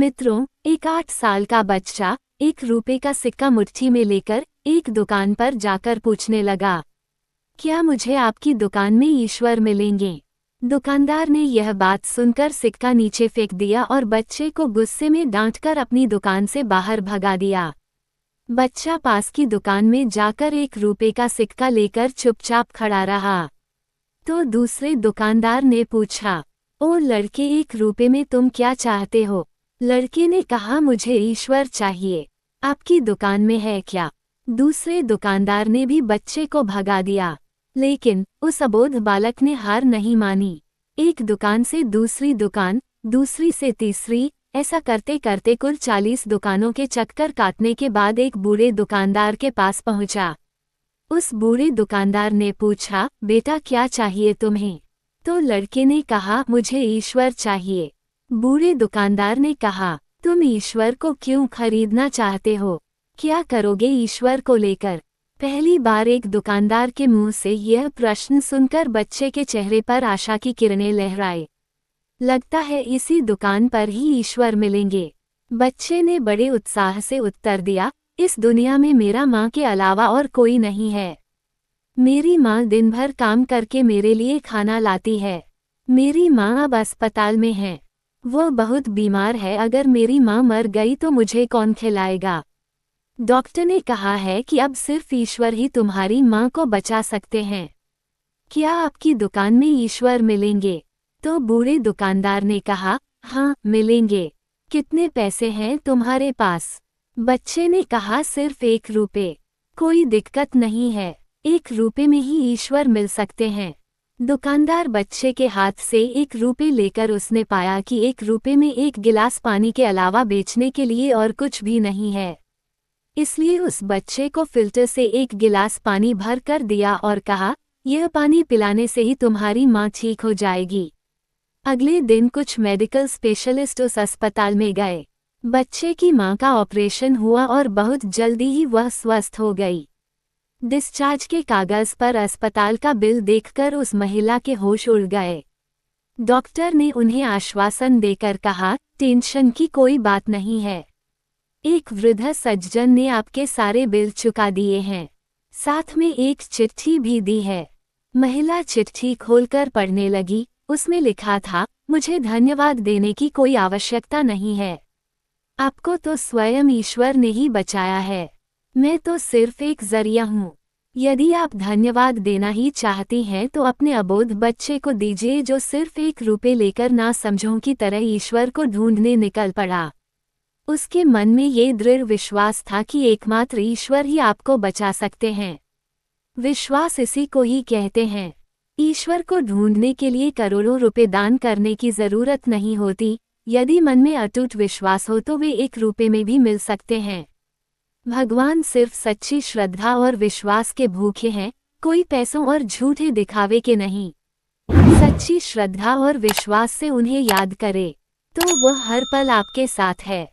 मित्रों, एक 8 साल का बच्चा 1 रुपए का सिक्का मुट्ठी में लेकर एक दुकान पर जाकर पूछने लगा, क्या मुझे आपकी दुकान में ईश्वर मिलेंगे? दुकानदार ने यह बात सुनकर सिक्का नीचे फेंक दिया और बच्चे को गुस्से में डांटकर अपनी दुकान से बाहर भगा दिया। बच्चा पास की दुकान में जाकर 1 रुपए का सिक्का लेकर चुपचाप खड़ा रहा। तो दूसरे दुकानदार ने पूछा, ओ लड़के, 1 रुपए में तुम क्या चाहते हो? लड़के ने कहा, मुझे ईश्वर चाहिए। आपकी दुकान में है क्या? दूसरे दुकानदार ने भी बच्चे को भगा दिया, लेकिन उस अबोध बालक ने हार नहीं मानी। एक दुकान से दूसरी दुकान, दूसरी से तीसरी, ऐसा करते करते कुल 40 दुकानों के चक्कर काटने के बाद एक बूढ़े दुकानदार के पास पहुंचा। उस बूढ़े दुकानदार ने पूछा, बेटा क्या चाहिए तुम्हें? तो लड़के ने कहा, मुझे ईश्वर चाहिए। बूढ़े दुकानदार ने कहा, तुम ईश्वर को क्यों खरीदना चाहते हो? क्या करोगे ईश्वर को लेकर? पहली बार एक दुकानदार के मुंह से यह प्रश्न सुनकर बच्चे के चेहरे पर आशा की किरणें लहराए। लगता है इसी दुकान पर ही ईश्वर मिलेंगे। बच्चे ने बड़े उत्साह से उत्तर दिया, इस दुनिया में मेरा माँ के अलावा और कोई नहीं है। मेरी माँ दिन भर काम करके मेरे लिए खाना लाती है। मेरी माँ अब अस्पताल में है। वो बहुत बीमार है। अगर मेरी माँ मर गई तो मुझे कौन खिलाएगा? डॉक्टर ने कहा है कि अब सिर्फ ईश्वर ही तुम्हारी माँ को बचा सकते हैं। क्या आपकी दुकान में ईश्वर मिलेंगे? तो बूढ़े दुकानदार ने कहा, हाँ मिलेंगे। कितने पैसे हैं तुम्हारे पास? बच्चे ने कहा, सिर्फ 1 रुपए। कोई दिक्कत नहीं है, 1 रुपए में ही ईश्वर मिल सकते हैं। दुकानदार बच्चे के हाथ से 1 रुपए लेकर उसने पाया कि 1 रुपए में 1 गिलास पानी के अलावा बेचने के लिए और कुछ भी नहीं है। इसलिए उस बच्चे को फिल्टर से 1 गिलास पानी भर कर दिया और कहा, यह पानी पिलाने से ही तुम्हारी माँ ठीक हो जाएगी। अगले दिन कुछ मेडिकल स्पेशलिस्ट उस अस्पताल में गए। बच्चे की माँ का ऑपरेशन हुआ और बहुत जल्दी ही वह स्वस्थ हो गई। डिस्चार्ज के कागज पर अस्पताल का बिल देखकर उस महिला के होश उड़ गए। डॉक्टर ने उन्हें आश्वासन देकर कहा, टेंशन की कोई बात नहीं है। एक वृद्ध सज्जन ने आपके सारे बिल चुका दिए हैं, साथ में एक चिट्ठी भी दी है। महिला चिट्ठी खोलकर पढ़ने लगी। उसमें लिखा था, मुझे धन्यवाद देने की कोई आवश्यकता नहीं है। आपको तो स्वयं ईश्वर ने ही बचाया है। मैं तो सिर्फ एक जरिया हूँ। यदि आप धन्यवाद देना ही चाहती हैं तो अपने अबोध बच्चे को दीजिए, जो सिर्फ 1 रुपए लेकर ना समझों की तरह ईश्वर को ढूंढने निकल पड़ा। उसके मन में ये दृढ़ विश्वास था कि एकमात्र ईश्वर ही आपको बचा सकते हैं। विश्वास इसी को ही कहते हैं। ईश्वर को ढूंढने के लिए करोड़ों रुपए दान करने की जरूरत नहीं होती। यदि मन में अटूट विश्वास हो तो वे 1 रुपए में भी मिल सकते हैं। भगवान सिर्फ सच्ची श्रद्धा और विश्वास के भूखे हैं, कोई पैसों और झूठे दिखावे के नहीं। सच्ची श्रद्धा और विश्वास से उन्हें याद करे तो वह हर पल आपके साथ है।